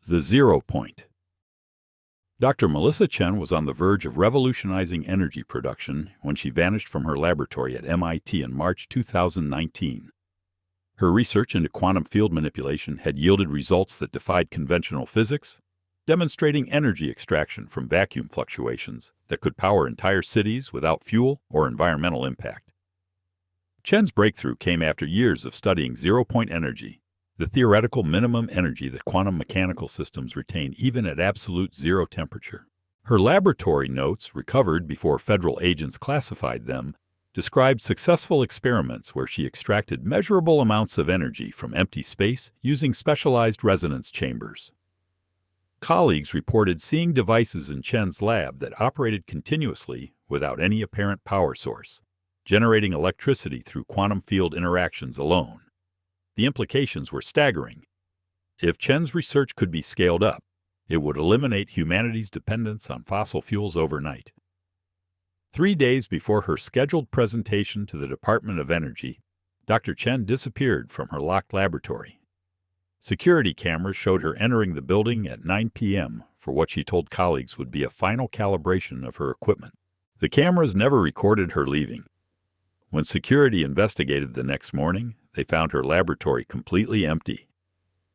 The zero point. Dr. Melissa Chen was on the verge of revolutionizing energy production when she vanished from her laboratory at MIT in March 2019. Her research into quantum field manipulation had yielded results that defied conventional physics, demonstrating energy extraction from vacuum fluctuations that could power entire cities without fuel or environmental impact. Chen's breakthrough came after years of studying zero-point energy, the theoretical minimum energy that quantum mechanical systems retain even at absolute zero temperature. Her laboratory notes, recovered before federal agents classified them, described successful experiments where she extracted measurable amounts of energy from empty space using specialized resonance chambers. Colleagues reported seeing devices in Chen's lab that operated continuously without any apparent power source, generating electricity through quantum field interactions alone. The implications were staggering. If Chen's research could be scaled up, it would eliminate humanity's dependence on fossil fuels overnight. 3 days before her scheduled presentation to the Department of Energy, Dr. Chen disappeared from her locked laboratory. Security cameras showed her entering the building at 9 p.m. for what she told colleagues would be a final calibration of her equipment. The cameras never recorded her leaving. When security investigated the next morning, they found her laboratory completely empty.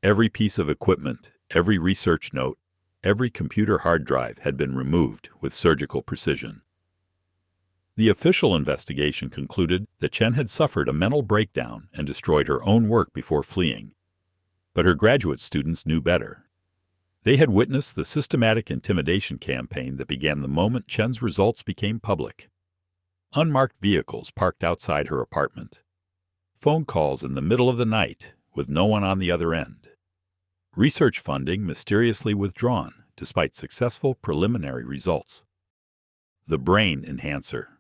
Every piece of equipment, every research note, every computer hard drive had been removed with surgical precision. The official investigation concluded that Chen had suffered a mental breakdown and destroyed her own work before fleeing. But her graduate students knew better. They had witnessed the systematic intimidation campaign that began the moment Chen's results became public. Unmarked vehicles parked outside her apartment. Phone calls in the middle of the night with no one on the other end. Research funding mysteriously withdrawn despite successful preliminary results. The brain enhancer.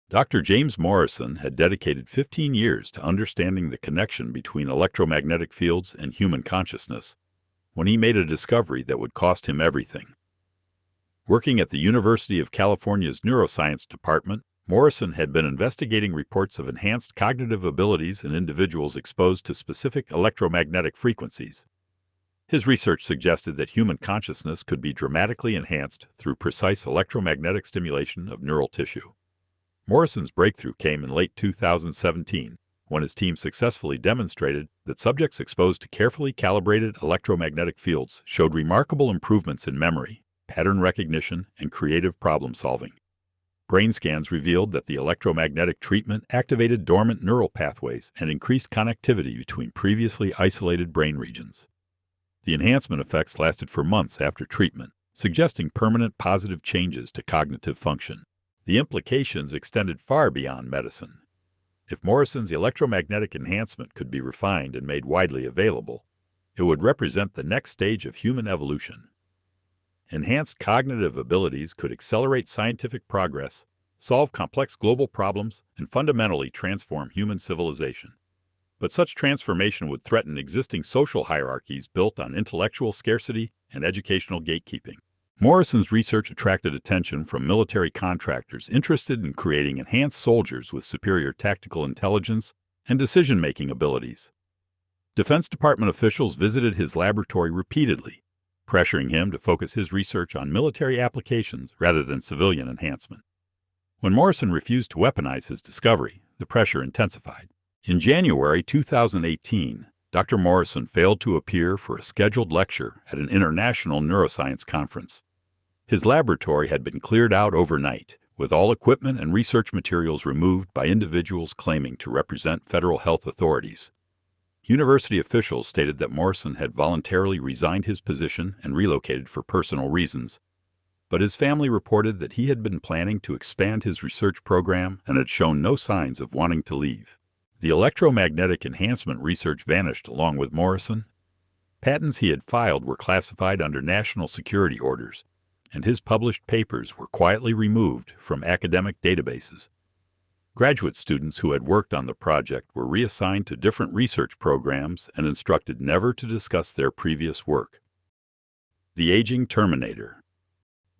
Dr. James Morrison had dedicated 15 years to understanding the connection between electromagnetic fields and human consciousness when he made a discovery that would cost him everything. Working at the University of California's Neuroscience Department, Morrison had been investigating reports of enhanced cognitive abilities in individuals exposed to specific electromagnetic frequencies. His research suggested that human consciousness could be dramatically enhanced through precise electromagnetic stimulation of neural tissue. Morrison's breakthrough came in late 2017, when his team successfully demonstrated that subjects exposed to carefully calibrated electromagnetic fields showed remarkable improvements in memory, pattern recognition, and creative problem-solving. Brain scans revealed that the electromagnetic treatment activated dormant neural pathways and increased connectivity between previously isolated brain regions. The enhancement effects lasted for months after treatment, suggesting permanent positive changes to cognitive function. The implications extended far beyond medicine. If Morrison's electromagnetic enhancement could be refined and made widely available, it would represent the next stage of human evolution. Enhanced cognitive abilities could accelerate scientific progress, solve complex global problems, and fundamentally transform human civilization. But such transformation would threaten existing social hierarchies built on intellectual scarcity and educational gatekeeping. Morrison's research attracted attention from military contractors interested in creating enhanced soldiers with superior tactical intelligence and decision-making abilities. Defense Department officials visited his laboratory repeatedly, pressuring him to focus his research on military applications rather than civilian enhancement. When Morrison refused to weaponize his discovery, the pressure intensified. In January 2018, Dr. Morrison failed to appear for a scheduled lecture at an international neuroscience conference. His laboratory had been cleared out overnight, with all equipment and research materials removed by individuals claiming to represent federal health authorities. University officials stated that Morrison had voluntarily resigned his position and relocated for personal reasons, but his family reported that he had been planning to expand his research program and had shown no signs of wanting to leave. The electromagnetic enhancement research vanished along with Morrison. Patents he had filed were classified under national security orders, and his published papers were quietly removed from academic databases. Graduate students who had worked on the project were reassigned to different research programs and instructed never to discuss their previous work. The Aging Terminator.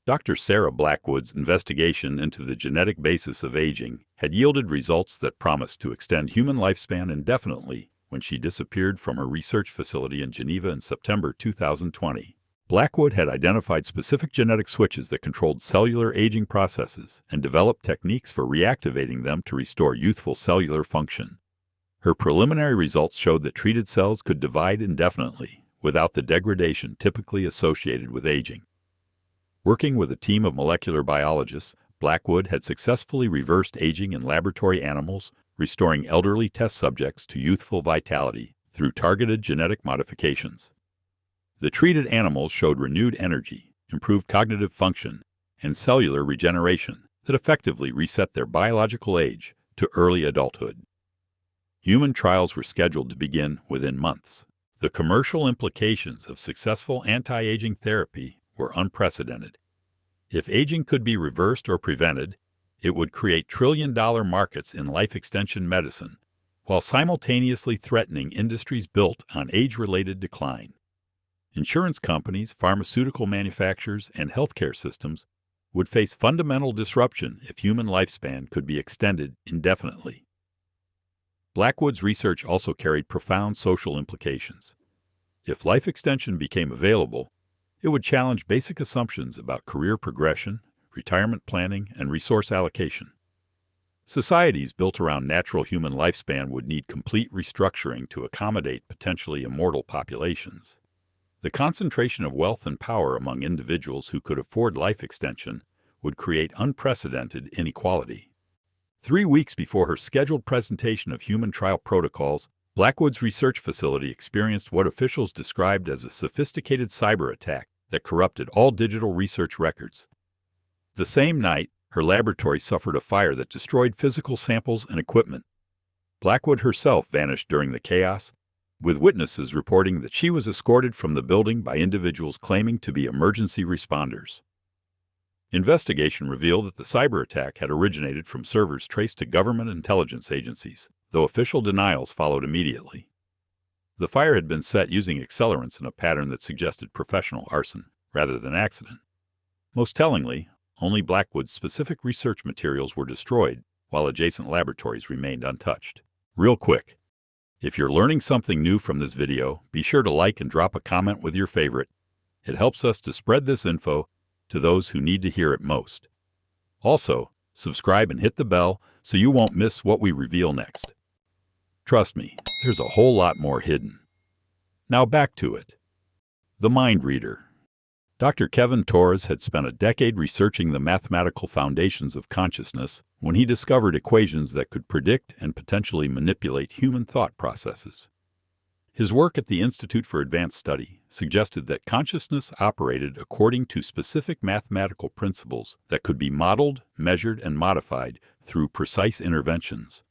Dr. Sarah Blackwood's investigation into the genetic basis of aging had yielded results that promised to extend human lifespan indefinitely when she disappeared from her research facility in Geneva in September 2020. Blackwood had identified specific genetic switches that controlled cellular aging processes and developed techniques for reactivating them to restore youthful cellular function. Her preliminary results showed that treated cells could divide indefinitely without the degradation typically associated with aging. Working with a team of molecular biologists, Blackwood had successfully reversed aging in laboratory animals, restoring elderly test subjects to youthful vitality through targeted genetic modifications. The treated animals showed renewed energy, improved cognitive function, and cellular regeneration that effectively reset their biological age to early adulthood. Human trials were scheduled to begin within months. The commercial implications of successful anti-aging therapy were unprecedented. If aging could be reversed or prevented, it would create trillion-dollar markets in life extension medicine, while simultaneously threatening industries built on age-related decline. Insurance companies, pharmaceutical manufacturers, and healthcare systems would face fundamental disruption if human lifespan could be extended indefinitely. Blackwood's research also carried profound social implications. If life extension became available, it would challenge basic assumptions about career progression, retirement planning, and resource allocation. Societies built around natural human lifespan would need complete restructuring to accommodate potentially immortal populations. The concentration of wealth and power among individuals who could afford life extension would create unprecedented inequality. 3 weeks before her scheduled presentation of human trial protocols, Blackwood's research facility experienced what officials described as a sophisticated cyber attack that corrupted all digital research records. The same night, her laboratory suffered a fire that destroyed physical samples and equipment. Blackwood herself vanished during the chaos, with witnesses reporting that she was escorted from the building by individuals claiming to be emergency responders. Investigation revealed that the cyber attack had originated from servers traced to government intelligence agencies, though official denials followed immediately. The fire had been set using accelerants in a pattern that suggested professional arson, rather than accident. Most tellingly, only Blackwood's specific research materials were destroyed, while adjacent laboratories remained untouched. Real quick, if you're learning something new from this video, be sure to like and drop a comment with your favorite. It helps us to spread this info to those who need to hear it most. Also, subscribe and hit the bell so you won't miss what we reveal next. Trust me, there's a whole lot more hidden. Now back to it. The Mind Reader. Dr. Kevin Torres had spent a decade researching the mathematical foundations of consciousness when he discovered equations that could predict and potentially manipulate human thought processes. His work at the Institute for Advanced Study suggested that consciousness operated according to specific mathematical principles that could be modeled, measured, and modified through precise interventions.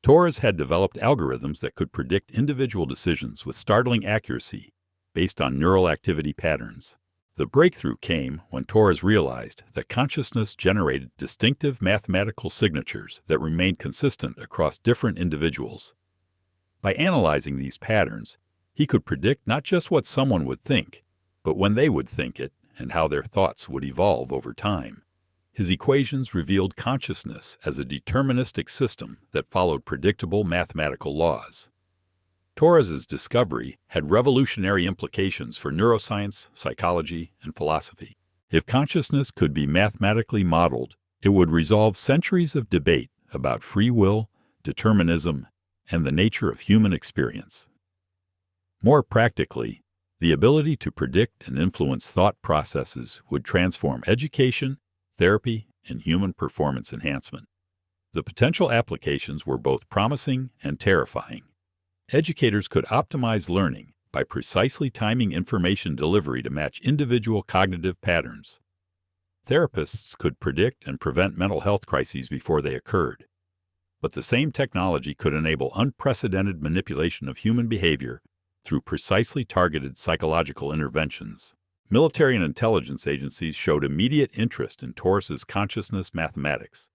Torres had developed algorithms that could predict individual decisions with startling accuracy based on neural activity patterns. The breakthrough came when Torres realized that consciousness generated distinctive mathematical signatures that remained consistent across different individuals. By analyzing these patterns, he could predict not just what someone would think, but when they would think it and how their thoughts would evolve over time. His equations revealed consciousness as a deterministic system that followed predictable mathematical laws. Torres's discovery had revolutionary implications for neuroscience, psychology, and philosophy. If consciousness could be mathematically modeled, it would resolve centuries of debate about free will, determinism, and the nature of human experience. More practically, the ability to predict and influence thought processes would transform education, therapy, and human performance enhancement. The potential applications were both promising and terrifying. Educators could optimize learning by precisely timing information delivery to match individual cognitive patterns. Therapists could predict and prevent mental health crises before they occurred. But the same technology could enable unprecedented manipulation of human behavior through precisely targeted psychological interventions. Military and intelligence agencies showed immediate interest in Torres's consciousness mathematics.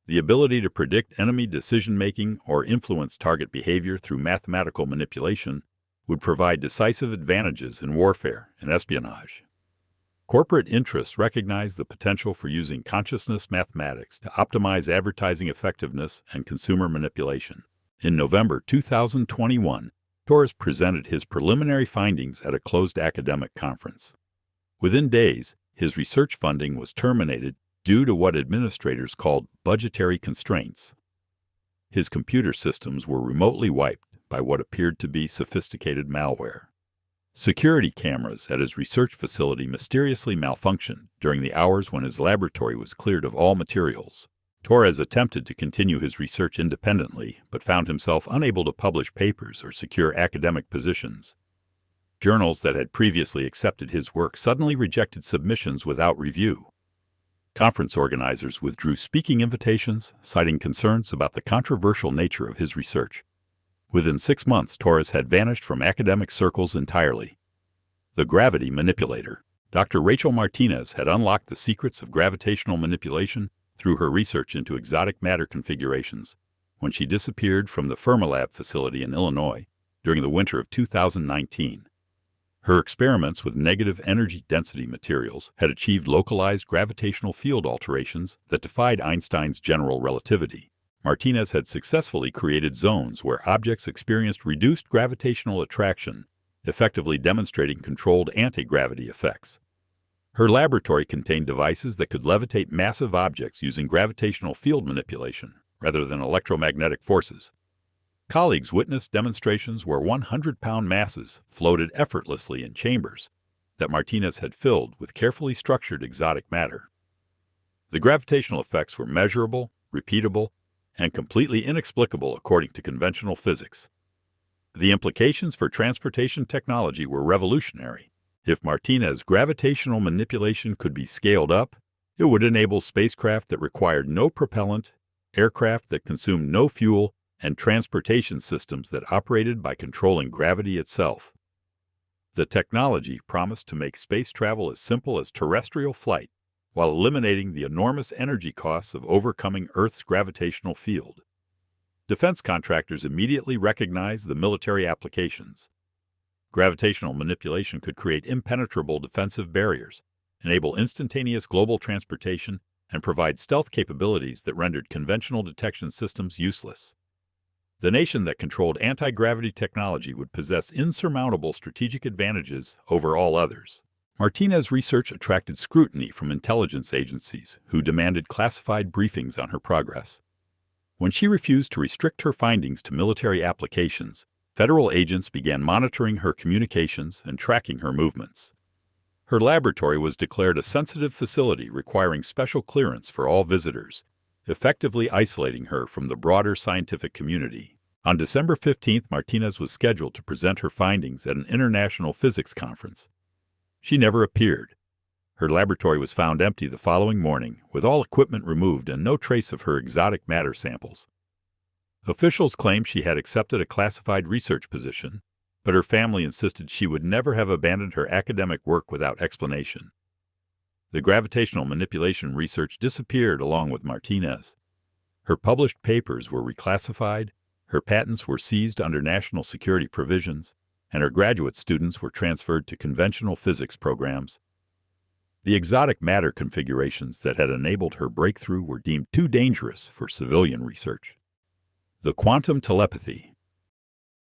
The ability to predict enemy decision-making or influence target behavior through mathematical manipulation would provide decisive advantages in warfare and espionage. Corporate interests recognized the potential for using consciousness mathematics to optimize advertising effectiveness and consumer manipulation. In November 2021, Torres presented his preliminary findings at a closed academic conference. Within days, his research funding was terminated due to what administrators called budgetary constraints. His computer systems were remotely wiped by what appeared to be sophisticated malware. Security cameras at his research facility mysteriously malfunctioned during the hours when his laboratory was cleared of all materials. Torres attempted to continue his research independently, but found himself unable to publish papers or secure academic positions. Journals that had previously accepted his work suddenly rejected submissions without review. Conference organizers withdrew speaking invitations, citing concerns about the controversial nature of his research. Within 6 months, Torres had vanished from academic circles entirely. The gravity manipulator. Dr. Rachel Martinez had unlocked the secrets of gravitational manipulation through her research into exotic matter configurations when she disappeared from the Fermilab facility in Illinois during the winter of 2019. Her experiments with negative energy density materials had achieved localized gravitational field alterations that defied Einstein's general relativity. Martinez had successfully created zones where objects experienced reduced gravitational attraction, effectively demonstrating controlled anti-gravity effects. Her laboratory contained devices that could levitate massive objects using gravitational field manipulation rather than electromagnetic forces. Colleagues witnessed demonstrations where 100-pound masses floated effortlessly in chambers that Martinez had filled with carefully structured exotic matter. The gravitational effects were measurable, repeatable, and completely inexplicable according to conventional physics. The implications for transportation technology were revolutionary. If Martinez's gravitational manipulation could be scaled up, it would enable spacecraft that required no propellant, aircraft that consumed no fuel, and transportation systems that operated by controlling gravity itself. The technology promised to make space travel as simple as terrestrial flight, while eliminating the enormous energy costs of overcoming Earth's gravitational field. Defense contractors immediately recognized the military applications. Gravitational manipulation could create impenetrable defensive barriers, enable instantaneous global transportation, and provide stealth capabilities that rendered conventional detection systems useless. The nation that controlled anti-gravity technology would possess insurmountable strategic advantages over all others. Martinez's research attracted scrutiny from intelligence agencies who demanded classified briefings on her progress. When she refused to restrict her findings to military applications, federal agents began monitoring her communications and tracking her movements. Her laboratory was declared a sensitive facility requiring special clearance for all visitors, effectively isolating her from the broader scientific community. On December 15th, Martinez was scheduled to present her findings at an international physics conference. She never appeared. Her laboratory was found empty the following morning, with all equipment removed and no trace of her exotic matter samples. Officials claimed she had accepted a classified research position, but her family insisted she would never have abandoned her academic work without explanation. The gravitational manipulation research disappeared along with Martinez. Her published papers were reclassified, her patents were seized under national security provisions, and her graduate students were transferred to conventional physics programs. The exotic matter configurations that had enabled her breakthrough were deemed too dangerous for civilian research. The quantum telepathy.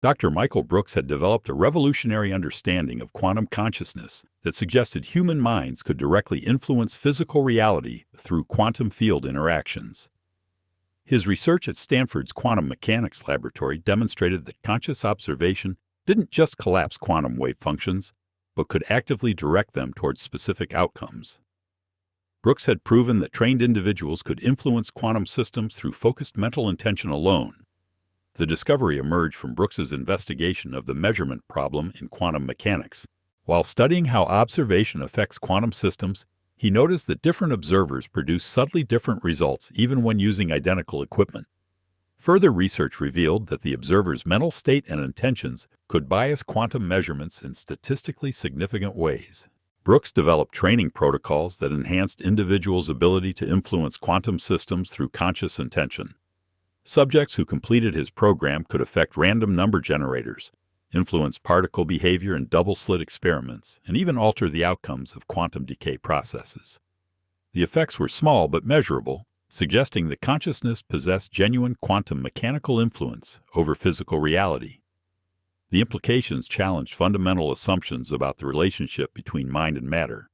Dr. Michael Brooks had developed a revolutionary understanding of quantum consciousness that suggested human minds could directly influence physical reality through quantum field interactions. His research at Stanford's quantum mechanics laboratory demonstrated that conscious observation didn't just collapse quantum wave functions, but could actively direct them towards specific outcomes. Brooks had proven that trained individuals could influence quantum systems through focused mental intention alone. The discovery emerged from Brooks's investigation of the measurement problem in quantum mechanics. While studying how observation affects quantum systems, he noticed that different observers produce subtly different results even when using identical equipment. Further research revealed that the observer's mental state and intentions could bias quantum measurements in statistically significant ways. Brooks developed training protocols that enhanced individuals' ability to influence quantum systems through conscious intention. Subjects who completed his program could affect random number generators, influence particle behavior in double-slit experiments, and even alter the outcomes of quantum decay processes. The effects were small but measurable, suggesting that consciousness possessed genuine quantum mechanical influence over physical reality. The implications challenged fundamental assumptions about the relationship between mind and matter.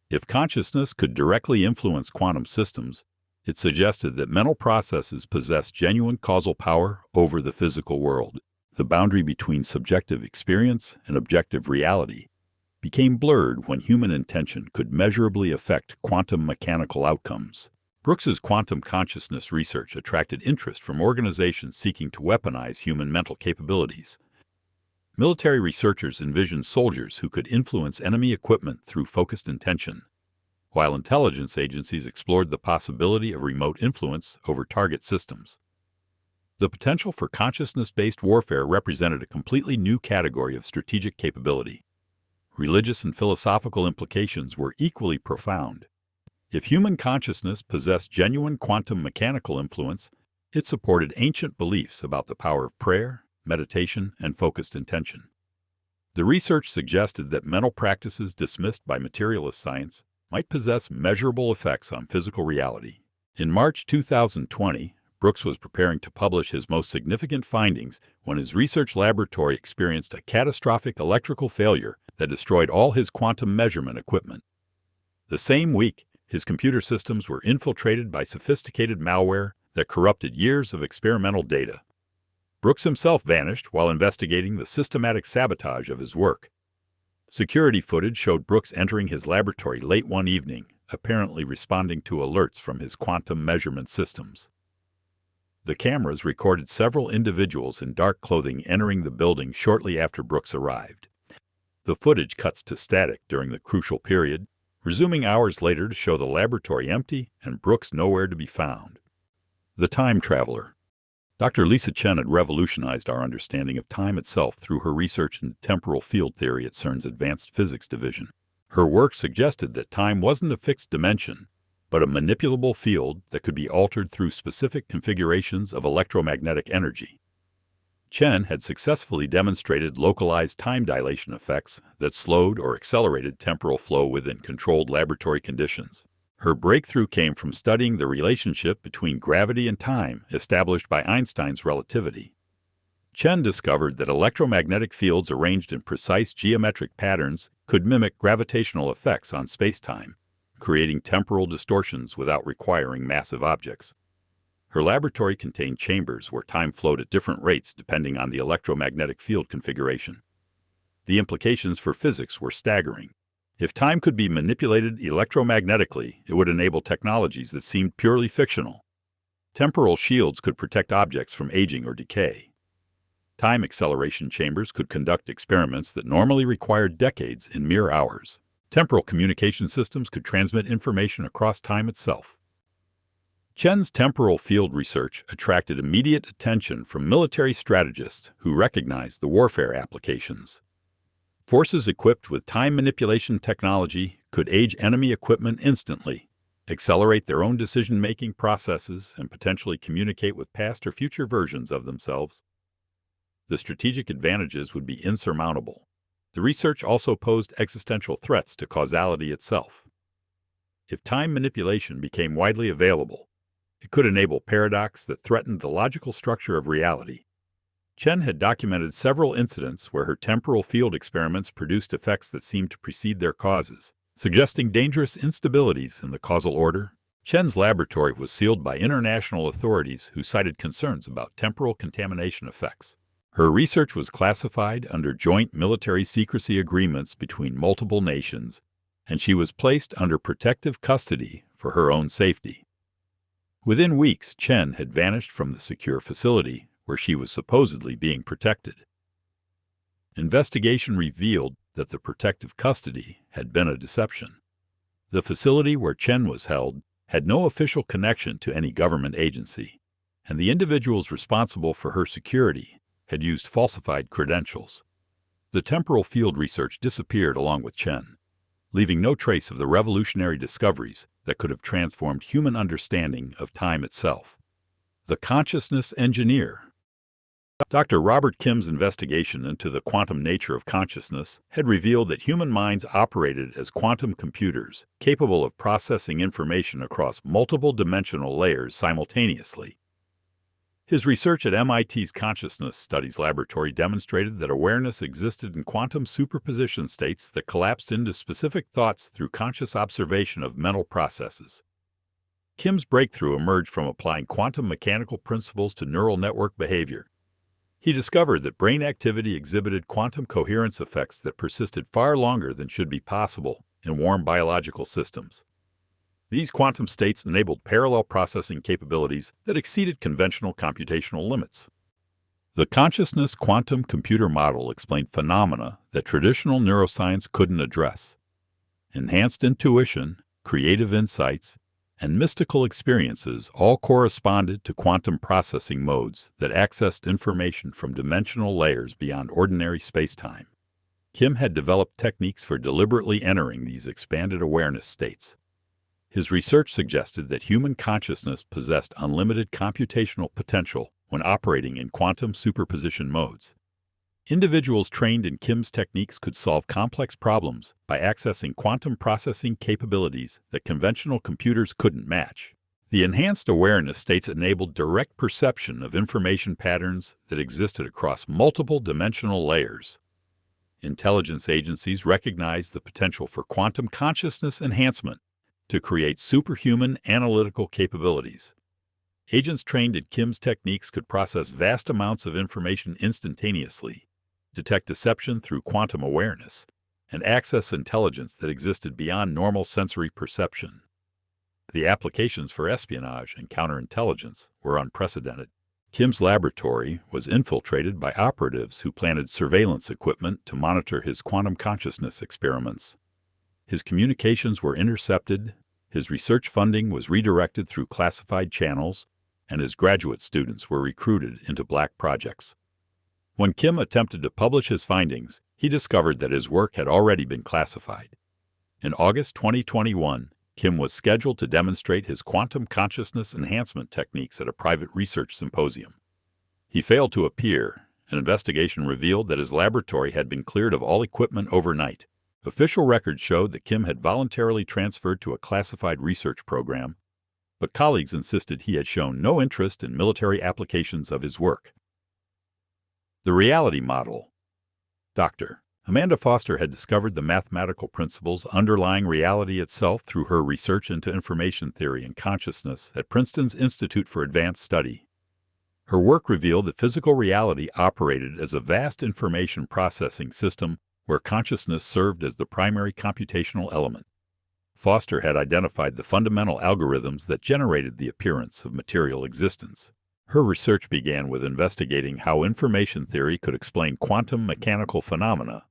If consciousness could directly influence quantum systems, it suggested that mental processes possess genuine causal power over the physical world. The boundary between subjective experience and objective reality became blurred when human intention could measurably affect quantum mechanical outcomes. Brooks's quantum consciousness research attracted interest from organizations seeking to weaponize human mental capabilities. Military researchers envisioned soldiers who could influence enemy equipment through focused intention, while intelligence agencies explored the possibility of remote influence over target systems. The potential for consciousness-based warfare represented a completely new category of strategic capability. Religious and philosophical implications were equally profound. If human consciousness possessed genuine quantum mechanical influence, it supported ancient beliefs about the power of prayer, meditation, and focused intention. The research suggested that mental practices dismissed by materialist science might possess measurable effects on physical reality. In March 2020, Brooks was preparing to publish his most significant findings when his research laboratory experienced a catastrophic electrical failure that destroyed all his quantum measurement equipment. The same week, his computer systems were infiltrated by sophisticated malware that corrupted years of experimental data. Brooks himself vanished while investigating the systematic sabotage of his work. Security footage showed Brooks entering his laboratory late one evening, apparently responding to alerts from his quantum measurement systems. The cameras recorded several individuals in dark clothing entering the building shortly after Brooks arrived. The footage cuts to static during the crucial period, resuming hours later to show the laboratory empty and Brooks nowhere to be found. The Time Traveler. Dr. Lisa Chen had revolutionized our understanding of time itself through her research in temporal field theory at CERN's Advanced Physics Division. Her work suggested that time wasn't a fixed dimension, but a manipulable field that could be altered through specific configurations of electromagnetic energy. Chen had successfully demonstrated localized time dilation effects that slowed or accelerated temporal flow within controlled laboratory conditions. Her breakthrough came from studying the relationship between gravity and time established by Einstein's relativity. Chen discovered that electromagnetic fields arranged in precise geometric patterns could mimic gravitational effects on spacetime, creating temporal distortions without requiring massive objects. Her laboratory contained chambers where time flowed at different rates depending on the electromagnetic field configuration. The implications for physics were staggering. If time could be manipulated electromagnetically, it would enable technologies that seemed purely fictional. Temporal shields could protect objects from aging or decay. Time acceleration chambers could conduct experiments that normally required decades in mere hours. Temporal communication systems could transmit information across time itself. Chen's temporal field research attracted immediate attention from military strategists who recognized the warfare applications. Forces equipped with time manipulation technology could age enemy equipment instantly, accelerate their own decision-making processes, and potentially communicate with past or future versions of themselves. The strategic advantages would be insurmountable. The research also posed existential threats to causality itself. If time manipulation became widely available, it could enable paradox that threatened the logical structure of reality. Chen had documented several incidents where her temporal field experiments produced effects that seemed to precede their causes, suggesting dangerous instabilities in the causal order. Chen's laboratory was sealed by international authorities who cited concerns about temporal contamination effects. Her research was classified under joint military secrecy agreements between multiple nations, and she was placed under protective custody for her own safety. Within weeks, Chen had vanished from the secure facility where she was supposedly being protected. Investigation revealed that the protective custody had been a deception. The facility where Chen was held had no official connection to any government agency, and the individuals responsible for her security had used falsified credentials. The temporal field research disappeared along with Chen, leaving no trace of the revolutionary discoveries that could have transformed human understanding of time itself. The consciousness engineer. Dr. Robert Kim's investigation into the quantum nature of consciousness had revealed that human minds operated as quantum computers, capable of processing information across multiple dimensional layers simultaneously. His research at MIT's Consciousness Studies Laboratory demonstrated that awareness existed in quantum superposition states that collapsed into specific thoughts through conscious observation of mental processes. Kim's breakthrough emerged from applying quantum mechanical principles to neural network behavior. He discovered that brain activity exhibited quantum coherence effects that persisted far longer than should be possible in warm biological systems. These quantum states enabled parallel processing capabilities that exceeded conventional computational limits. The consciousness quantum computer model explained phenomena that traditional neuroscience couldn't address. Enhanced intuition, creative insights, and mystical experiences all corresponded to quantum processing modes that accessed information from dimensional layers beyond ordinary spacetime. Kim had developed techniques for deliberately entering these expanded awareness states. His research suggested that human consciousness possessed unlimited computational potential when operating in quantum superposition modes. Individuals trained in Kim's techniques could solve complex problems by accessing quantum processing capabilities that conventional computers couldn't match. The enhanced awareness states enabled direct perception of information patterns that existed across multiple dimensional layers. Intelligence agencies recognized the potential for quantum consciousness enhancement to create superhuman analytical capabilities. Agents trained in Kim's techniques could process vast amounts of information instantaneously, detect deception through quantum awareness, and access intelligence that existed beyond normal sensory perception. The applications for espionage and counterintelligence were unprecedented. Kim's laboratory was infiltrated by operatives who planted surveillance equipment to monitor his quantum consciousness experiments. His communications were intercepted, his research funding was redirected through classified channels, and his graduate students were recruited into black projects. When Kim attempted to publish his findings, he discovered that his work had already been classified. In August 2021, Kim was scheduled to demonstrate his quantum consciousness enhancement techniques at a private research symposium. He failed to appear. An investigation revealed that his laboratory had been cleared of all equipment overnight. Official records showed that Kim had voluntarily transferred to a classified research program, but colleagues insisted he had shown no interest in military applications of his work. The reality model. Dr. Amanda Foster had discovered the mathematical principles underlying reality itself through her research into information theory and consciousness at Princeton's Institute for Advanced Study. Her work revealed that physical reality operated as a vast information processing system where consciousness served as the primary computational element. Foster had identified the fundamental algorithms that generated the appearance of material existence. Her research began with investigating how information theory could explain quantum mechanical phenomena.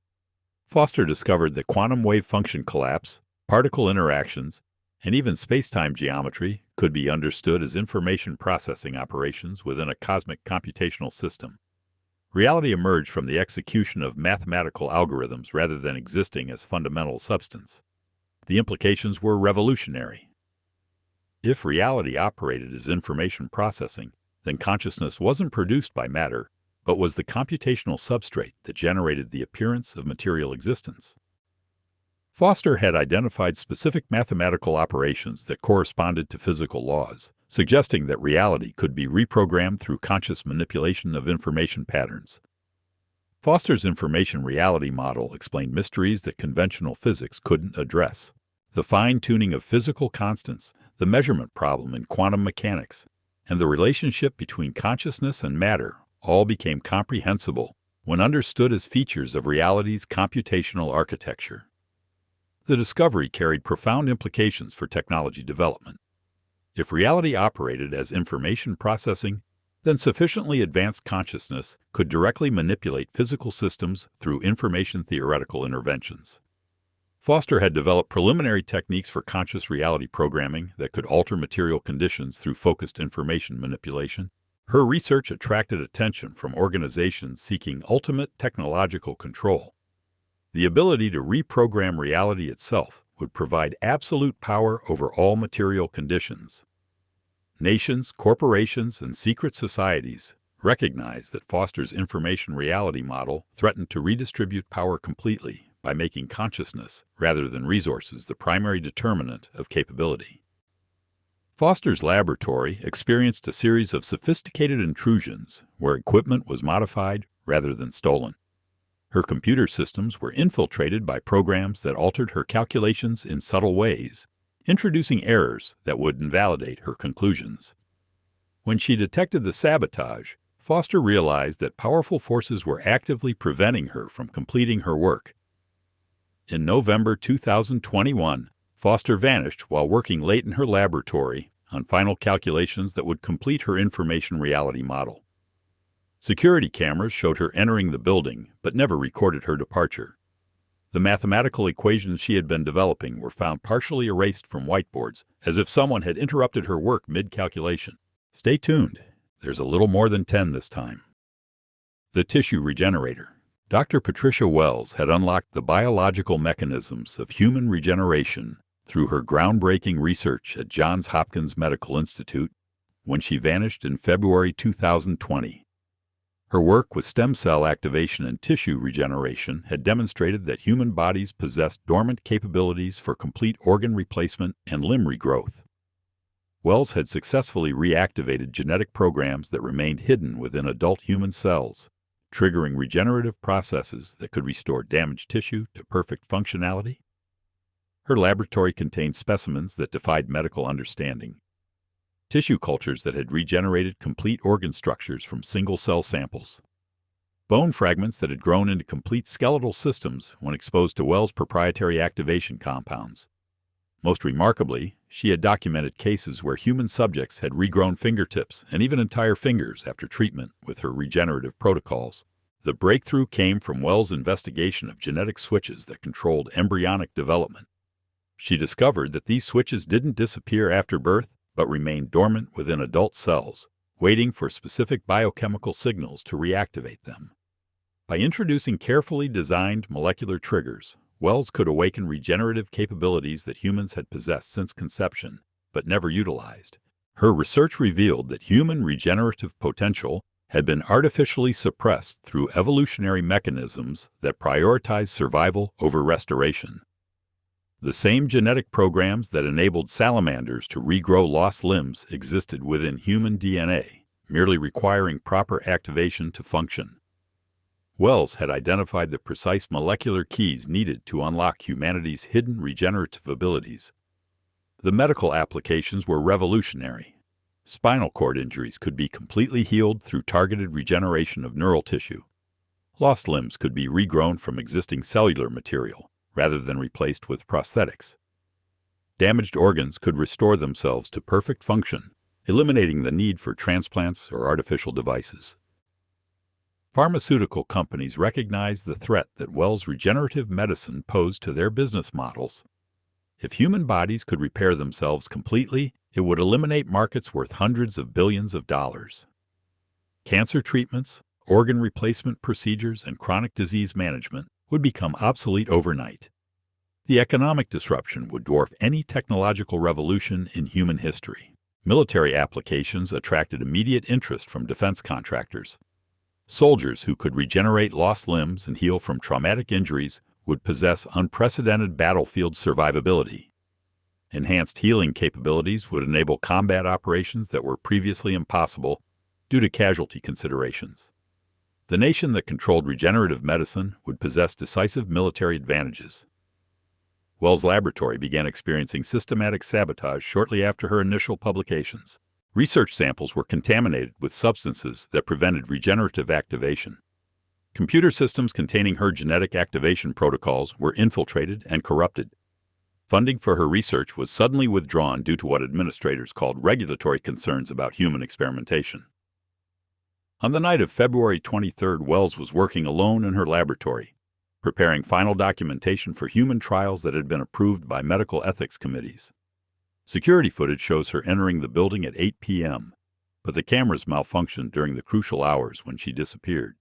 Foster discovered that quantum wave function collapse, particle interactions, and even spacetime geometry could be understood as information processing operations within a cosmic computational system. Reality emerged from the execution of mathematical algorithms rather than existing as fundamental substance. The implications were revolutionary. If reality operated as information processing, then consciousness wasn't produced by matter, but was the computational substrate that generated the appearance of material existence. Foster had identified specific mathematical operations that corresponded to physical laws, suggesting that reality could be reprogrammed through conscious manipulation of information patterns. Foster's information reality model explained mysteries that conventional physics couldn't address. The fine-tuning of physical constants, the measurement problem in quantum mechanics, and the relationship between consciousness and matter all became comprehensible when understood as features of reality's computational architecture. The discovery carried profound implications for technology development. If reality operated as information processing, then sufficiently advanced consciousness could directly manipulate physical systems through information theoretical interventions. Foster had developed preliminary techniques for conscious reality programming that could alter material conditions through focused information manipulation. Her research attracted attention from organizations seeking ultimate technological control. The ability to reprogram reality itself would provide absolute power over all material conditions. Nations, corporations, and secret societies recognized that Foster's information reality model threatened to redistribute power completely by making consciousness, rather than resources, the primary determinant of capability. Foster's laboratory experienced a series of sophisticated intrusions where equipment was modified rather than stolen. Her computer systems were infiltrated by programs that altered her calculations in subtle ways, introducing errors that would invalidate her conclusions. When she detected the sabotage, Foster realized that powerful forces were actively preventing her from completing her work. In November 2021, Foster vanished while working late in her laboratory on final calculations that would complete her information reality model. Security cameras showed her entering the building, but never recorded her departure. The mathematical equations she had been developing were found partially erased from whiteboards, as if someone had interrupted her work mid-calculation. Stay tuned. There's a little more than 10 this time. The tissue regenerator. Dr. Patricia Wells had unlocked the biological mechanisms of human regeneration through her groundbreaking research at Johns Hopkins Medical Institute when she vanished in February 2020. Her work with stem cell activation and tissue regeneration had demonstrated that human bodies possessed dormant capabilities for complete organ replacement and limb regrowth. Wells had successfully reactivated genetic programs that remained hidden within adult human cells, triggering regenerative processes that could restore damaged tissue to perfect functionality. Her laboratory contained specimens that defied medical understanding. Tissue cultures that had regenerated complete organ structures from single-cell samples. Bone fragments that had grown into complete skeletal systems when exposed to Wells' proprietary activation compounds. Most remarkably, she had documented cases where human subjects had regrown fingertips and even entire fingers after treatment with her regenerative protocols. The breakthrough came from Wells' investigation of genetic switches that controlled embryonic development. She discovered that these switches didn't disappear after birth, but remained dormant within adult cells, waiting for specific biochemical signals to reactivate them. By introducing carefully designed molecular triggers, Wells could awaken regenerative capabilities that humans had possessed since conception, but never utilized. Her research revealed that human regenerative potential had been artificially suppressed through evolutionary mechanisms that prioritize survival over restoration. The same genetic programs that enabled salamanders to regrow lost limbs existed within human DNA, merely requiring proper activation to function. Wells had identified the precise molecular keys needed to unlock humanity's hidden regenerative abilities. The medical applications were revolutionary. Spinal cord injuries could be completely healed through targeted regeneration of neural tissue. Lost limbs could be regrown from existing cellular material, rather than replaced with prosthetics. Damaged organs could restore themselves to perfect function, eliminating the need for transplants or artificial devices. Pharmaceutical companies recognized the threat that Wells' regenerative medicine posed to their business models. If human bodies could repair themselves completely, it would eliminate markets worth hundreds of billions of dollars. Cancer treatments, organ replacement procedures, and chronic disease management would become obsolete overnight. The economic disruption would dwarf any technological revolution in human history. Military applications attracted immediate interest from defense contractors. Soldiers who could regenerate lost limbs and heal from traumatic injuries would possess unprecedented battlefield survivability. Enhanced healing capabilities would enable combat operations that were previously impossible due to casualty considerations. The nation that controlled regenerative medicine would possess decisive military advantages. Wells' laboratory began experiencing systematic sabotage shortly after her initial publications. Research samples were contaminated with substances that prevented regenerative activation. Computer systems containing her genetic activation protocols were infiltrated and corrupted. Funding for her research was suddenly withdrawn due to what administrators called regulatory concerns about human experimentation. On the night of February 23, Wells was working alone in her laboratory, preparing final documentation for human trials that had been approved by medical ethics committees. Security footage shows her entering the building at 8 p.m., but the cameras malfunctioned during the crucial hours when she disappeared.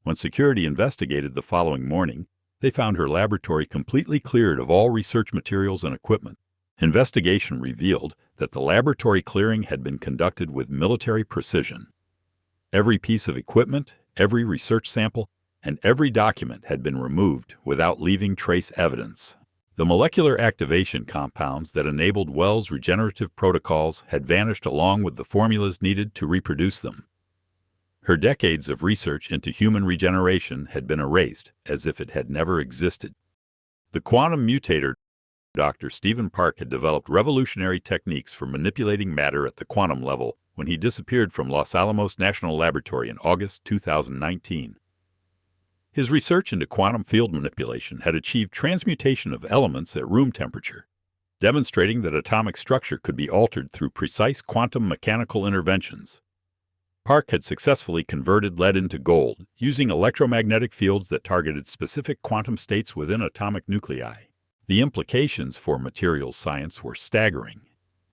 When security investigated the following morning, they found her laboratory completely cleared of all research materials and equipment. Investigation revealed that the laboratory clearing had been conducted with military precision. Every piece of equipment, every research sample, and every document had been removed without leaving trace evidence. The molecular activation compounds that enabled Wells' regenerative protocols had vanished along with the formulas needed to reproduce them. Her decades of research into human regeneration had been erased as if it had never existed. The quantum mutator Dr. Stephen Park had developed revolutionary techniques for manipulating matter at the quantum level when he disappeared from Los Alamos National Laboratory in August 2019. His research into quantum field manipulation had achieved transmutation of elements at room temperature, demonstrating that atomic structure could be altered through precise quantum mechanical interventions. Park had successfully converted lead into gold using electromagnetic fields that targeted specific quantum states within atomic nuclei. The implications for materials science were staggering.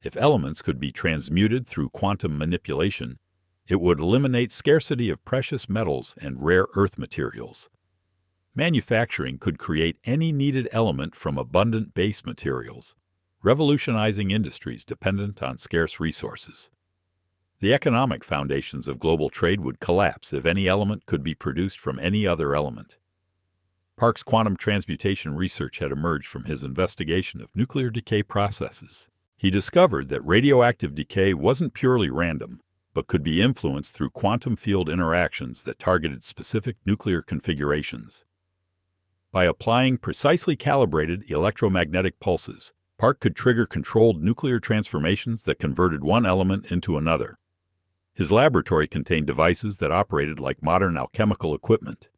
If elements could be transmuted through quantum manipulation, it would eliminate scarcity of precious metals and rare earth materials. Manufacturing could create any needed element from abundant base materials, revolutionizing industries dependent on scarce resources. The economic foundations of global trade would collapse if any element could be produced from any other element. Park's quantum transmutation research had emerged from his investigation of nuclear decay processes. He discovered that radioactive decay wasn't purely random, but could be influenced through quantum field interactions that targeted specific nuclear configurations. By applying precisely calibrated electromagnetic pulses, Park could trigger controlled nuclear transformations that converted one element into another. His laboratory contained devices that operated like modern alchemical equipment.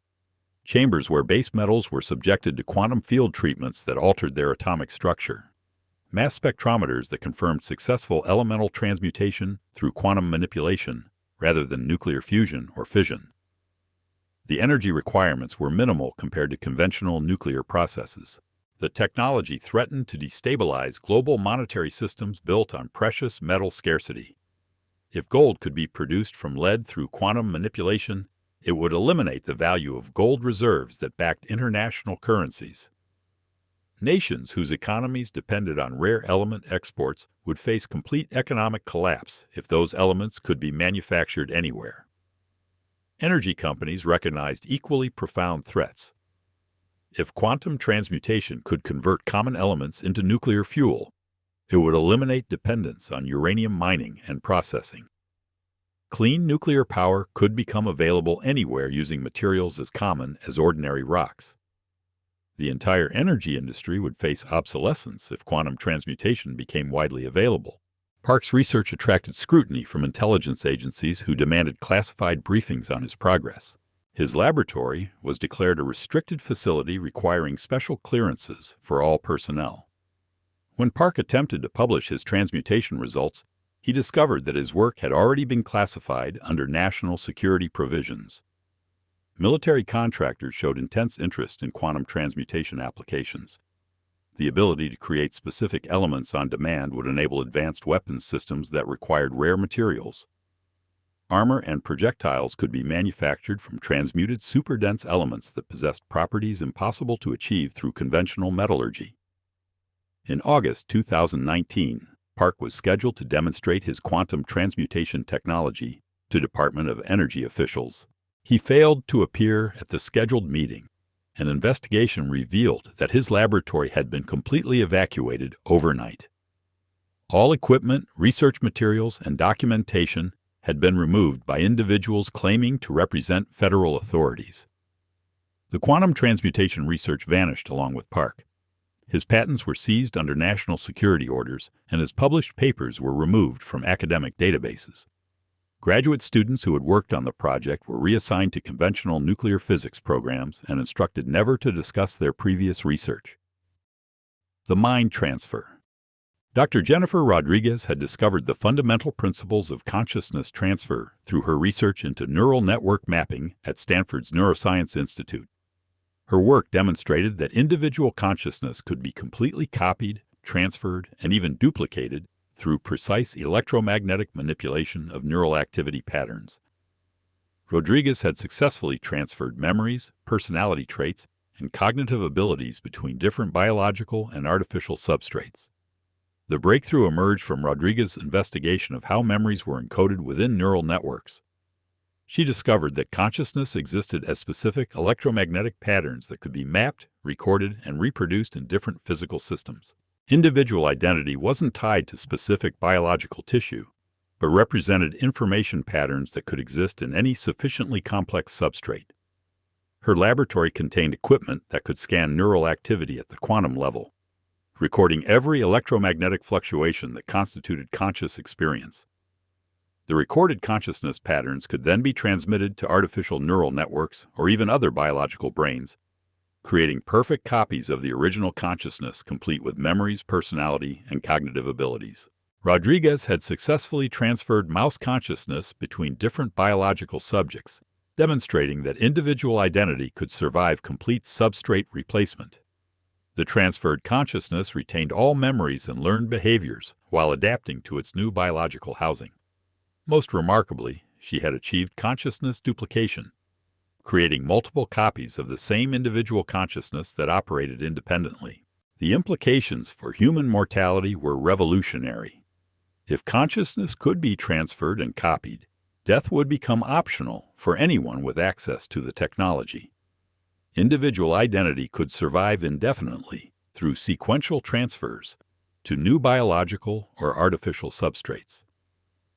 Chambers where base metals were subjected to quantum field treatments that altered their atomic structure. Mass spectrometers that confirmed successful elemental transmutation through quantum manipulation rather than nuclear fusion or fission. The energy requirements were minimal compared to conventional nuclear processes. The technology threatened to destabilize global monetary systems built on precious metal scarcity. If gold could be produced from lead through quantum manipulation, it would eliminate the value of gold reserves that backed international currencies. Nations whose economies depended on rare element exports would face complete economic collapse if those elements could be manufactured anywhere. Energy companies recognized equally profound threats. If quantum transmutation could convert common elements into nuclear fuel, it would eliminate dependence on uranium mining and processing. Clean nuclear power could become available anywhere using materials as common as ordinary rocks. The entire energy industry would face obsolescence if quantum transmutation became widely available. Park's research attracted scrutiny from intelligence agencies who demanded classified briefings on his progress. His laboratory was declared a restricted facility requiring special clearances for all personnel. When Park attempted to publish his transmutation results, he discovered that his work had already been classified under national security provisions. Military contractors showed intense interest in quantum transmutation applications. The ability to create specific elements on demand would enable advanced weapons systems that required rare materials. Armor and projectiles could be manufactured from transmuted superdense elements that possessed properties impossible to achieve through conventional metallurgy. In August 2019, Park was scheduled to demonstrate his quantum transmutation technology to Department of Energy officials. He failed to appear at the scheduled meeting. An investigation revealed that his laboratory had been completely evacuated overnight. All equipment, research materials, and documentation had been removed by individuals claiming to represent federal authorities. The quantum transmutation research vanished along with Park. His patents were seized under national security orders, and his published papers were removed from academic databases. Graduate students who had worked on the project were reassigned to conventional nuclear physics programs and instructed never to discuss their previous research. The mind transfer. Dr. Jennifer Rodriguez had discovered the fundamental principles of consciousness transfer through her research into neural network mapping at Stanford's Neuroscience Institute. Her work demonstrated that individual consciousness could be completely copied, transferred, and even duplicated through precise electromagnetic manipulation of neural activity patterns. Rodriguez had successfully transferred memories, personality traits, and cognitive abilities between different biological and artificial substrates. The breakthrough emerged from Rodriguez's investigation of how memories were encoded within neural networks. She discovered that consciousness existed as specific electromagnetic patterns that could be mapped, recorded, and reproduced in different physical systems. Individual identity wasn't tied to specific biological tissue, but represented information patterns that could exist in any sufficiently complex substrate. Her laboratory contained equipment that could scan neural activity at the quantum level, recording every electromagnetic fluctuation that constituted conscious experience. The recorded consciousness patterns could then be transmitted to artificial neural networks or even other biological brains, creating perfect copies of the original consciousness complete with memories, personality, and cognitive abilities. Rodriguez had successfully transferred mouse consciousness between different biological subjects, demonstrating that individual identity could survive complete substrate replacement. The transferred consciousness retained all memories and learned behaviors while adapting to its new biological housing. Most remarkably, she had achieved consciousness duplication, creating multiple copies of the same individual consciousness that operated independently. The implications for human mortality were revolutionary. If consciousness could be transferred and copied, death would become optional for anyone with access to the technology. Individual identity could survive indefinitely through sequential transfers to new biological or artificial substrates.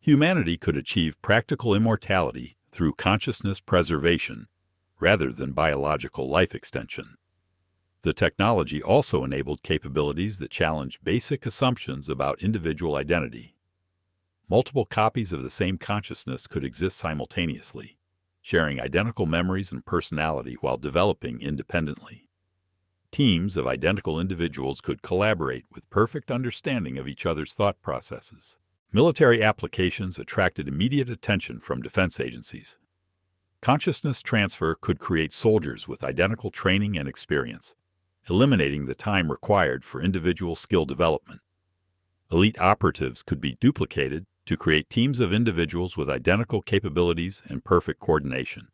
Humanity could achieve practical immortality through consciousness preservation rather than biological life extension. The technology also enabled capabilities that challenged basic assumptions about individual identity. Multiple copies of the same consciousness could exist simultaneously, sharing identical memories and personality while developing independently. Teams of identical individuals could collaborate with perfect understanding of each other's thought processes. Military applications attracted immediate attention from defense agencies. Consciousness transfer could create soldiers with identical training and experience, eliminating the time required for individual skill development. Elite operatives could be duplicated to create teams of individuals with identical capabilities and perfect coordination.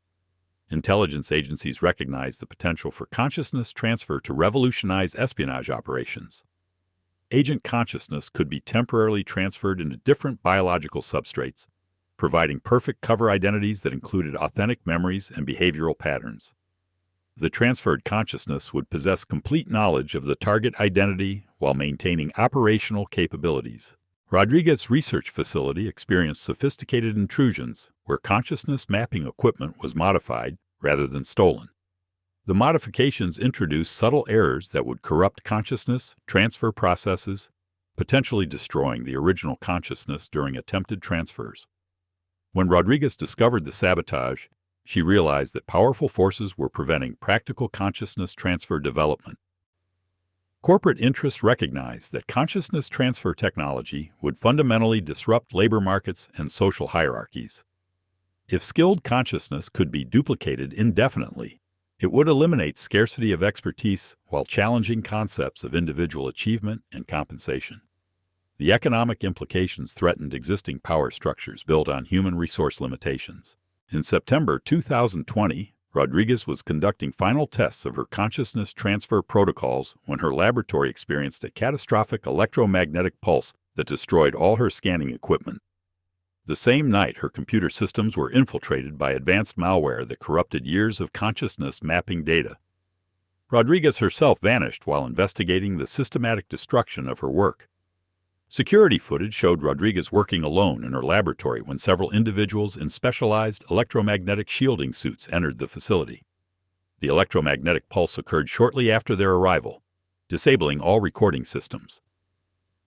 Intelligence agencies recognized the potential for consciousness transfer to revolutionize espionage operations. Agent consciousness could be temporarily transferred into different biological substrates, providing perfect cover identities that included authentic memories and behavioral patterns. The transferred consciousness would possess complete knowledge of the target identity while maintaining operational capabilities. Rodriguez's research facility experienced sophisticated intrusions where consciousness mapping equipment was modified rather than stolen. The modifications introduced subtle errors that would corrupt consciousness transfer processes, potentially destroying the original consciousness during attempted transfers. When Rodriguez discovered the sabotage, she realized that powerful forces were preventing practical consciousness transfer development. Corporate interests recognized that consciousness transfer technology would fundamentally disrupt labor markets and social hierarchies. If skilled consciousness could be duplicated indefinitely, it would eliminate scarcity of expertise while challenging concepts of individual achievement and compensation. The economic implications threatened existing power structures built on human resource limitations. In September 2020, Rodriguez was conducting final tests of her consciousness transfer protocols when her laboratory experienced a catastrophic electromagnetic pulse that destroyed all her scanning equipment. The same night, her computer systems were infiltrated by advanced malware that corrupted years of consciousness mapping data. Rodriguez herself vanished while investigating the systematic destruction of her work. Security footage showed Rodriguez working alone in her laboratory when several individuals in specialized electromagnetic shielding suits entered the facility. The electromagnetic pulse occurred shortly after their arrival, disabling all recording systems.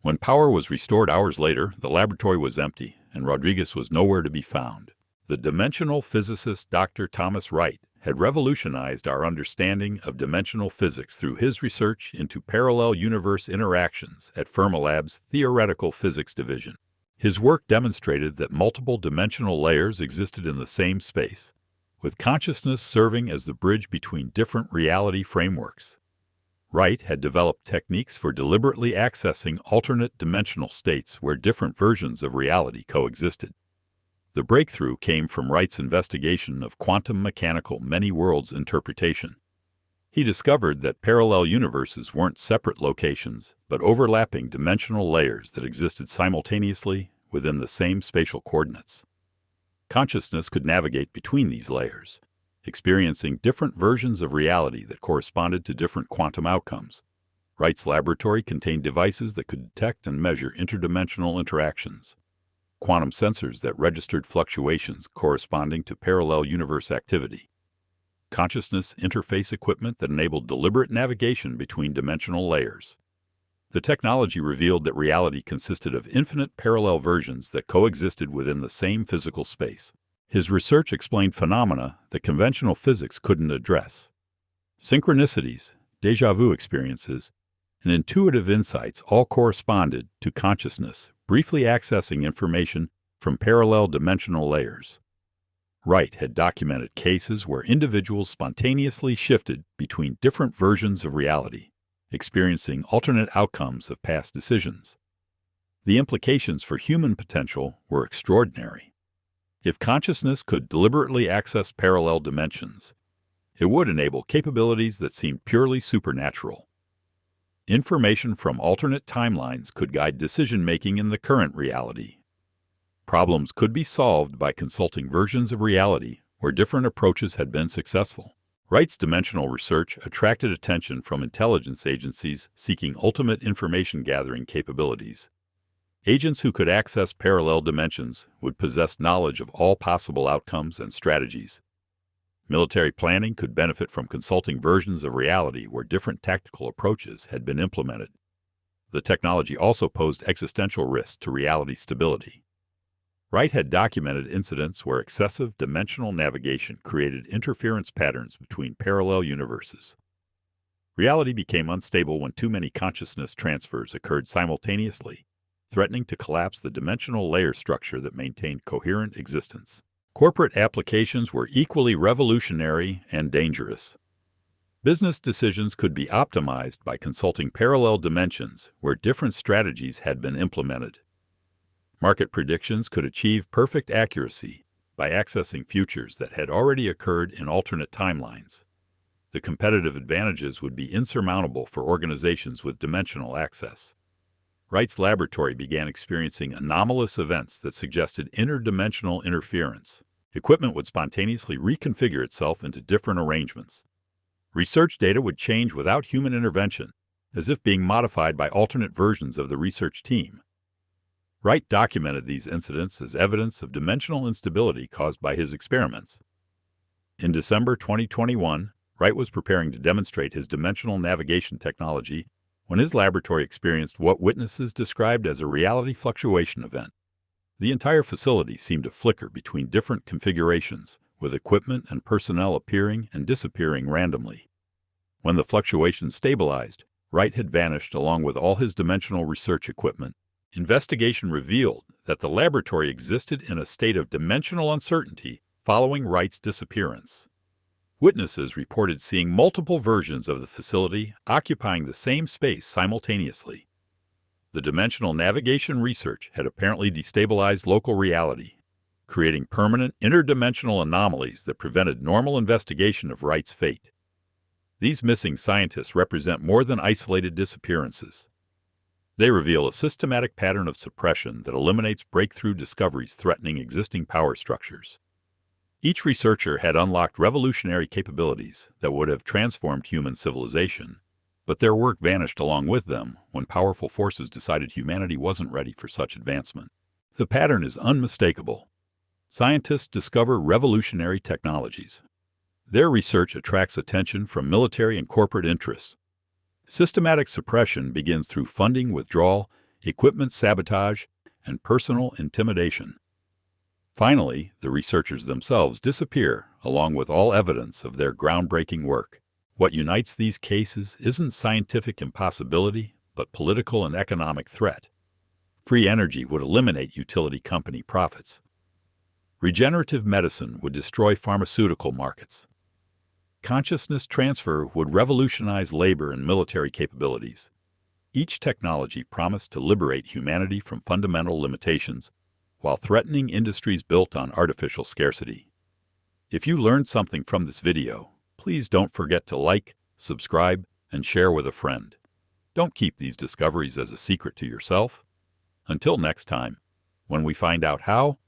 When power was restored hours later, the laboratory was empty, and Rodriguez was nowhere to be found. The dimensional physicist Dr. Thomas Wright had revolutionized our understanding of dimensional physics through his research into parallel universe interactions at Fermilab's Theoretical Physics Division. His work demonstrated that multiple dimensional layers existed in the same space, with consciousness serving as the bridge between different reality frameworks. Wright had developed techniques for deliberately accessing alternate dimensional states where different versions of reality coexisted. The breakthrough came from Wright's investigation of quantum mechanical many-worlds interpretation. He discovered that parallel universes weren't separate locations, but overlapping dimensional layers that existed simultaneously within the same spatial coordinates. Consciousness could navigate between these layers, experiencing different versions of reality that corresponded to different quantum outcomes. Wright's laboratory contained devices that could detect and measure interdimensional interactions, quantum sensors that registered fluctuations corresponding to parallel universe activity, consciousness interface equipment that enabled deliberate navigation between dimensional layers. The technology revealed that reality consisted of infinite parallel versions that coexisted within the same physical space. His research explained phenomena that conventional physics couldn't address. Synchronicities, déjà vu experiences, and intuitive insights all corresponded to consciousness, briefly accessing information from parallel dimensional layers. Wright had documented cases where individuals spontaneously shifted between different versions of reality, experiencing alternate outcomes of past decisions. The implications for human potential were extraordinary. If consciousness could deliberately access parallel dimensions, it would enable capabilities that seemed purely supernatural. Information from alternate timelines could guide decision-making in the current reality. Problems could be solved by consulting versions of reality where different approaches had been successful. Wright's dimensional research attracted attention from intelligence agencies seeking ultimate information-gathering capabilities. Agents who could access parallel dimensions would possess knowledge of all possible outcomes and strategies. Military planning could benefit from consulting versions of reality where different tactical approaches had been implemented. The technology also posed existential risks to reality stability. Wright had documented incidents where excessive dimensional navigation created interference patterns between parallel universes. Reality became unstable when too many consciousness transfers occurred simultaneously, threatening to collapse the dimensional layer structure that maintained coherent existence. Corporate applications were equally revolutionary and dangerous. Business decisions could be optimized by consulting parallel dimensions where different strategies had been implemented. Market predictions could achieve perfect accuracy by accessing futures that had already occurred in alternate timelines. The competitive advantages would be insurmountable for organizations with dimensional access. Wright's laboratory began experiencing anomalous events that suggested interdimensional interference. Equipment would spontaneously reconfigure itself into different arrangements. Research data would change without human intervention, as if being modified by alternate versions of the research team. Wright documented these incidents as evidence of dimensional instability caused by his experiments. In December 2021, Wright was preparing to demonstrate his dimensional navigation technology when his laboratory experienced what witnesses described as a reality fluctuation event. The entire facility seemed to flicker between different configurations, with equipment and personnel appearing and disappearing randomly. When the fluctuation stabilized, Wright had vanished along with all his dimensional research equipment. Investigation revealed that the laboratory existed in a state of dimensional uncertainty following Wright's disappearance. Witnesses reported seeing multiple versions of the facility occupying the same space simultaneously. The dimensional navigation research had apparently destabilized local reality, creating permanent interdimensional anomalies that prevented normal investigation of Wright's fate. These missing scientists represent more than isolated disappearances. They reveal a systematic pattern of suppression that eliminates breakthrough discoveries threatening existing power structures. Each researcher had unlocked revolutionary capabilities that would have transformed human civilization, but their work vanished along with them when powerful forces decided humanity wasn't ready for such advancement. The pattern is unmistakable. Scientists discover revolutionary technologies. Their research attracts attention from military and corporate interests. Systematic suppression begins through funding withdrawal, equipment sabotage, and personal intimidation. Finally, the researchers themselves disappear, along with all evidence of their groundbreaking work. What unites these cases isn't scientific impossibility, but political and economic threat. Free energy would eliminate utility company profits. Regenerative medicine would destroy pharmaceutical markets. Consciousness transfer would revolutionize labor and military capabilities. Each technology promised to liberate humanity from fundamental limitations while threatening industries built on artificial scarcity. If you learned something from this video, please don't forget to like, subscribe, and share with a friend. Don't keep these discoveries as a secret to yourself. Until next time, when we find out how,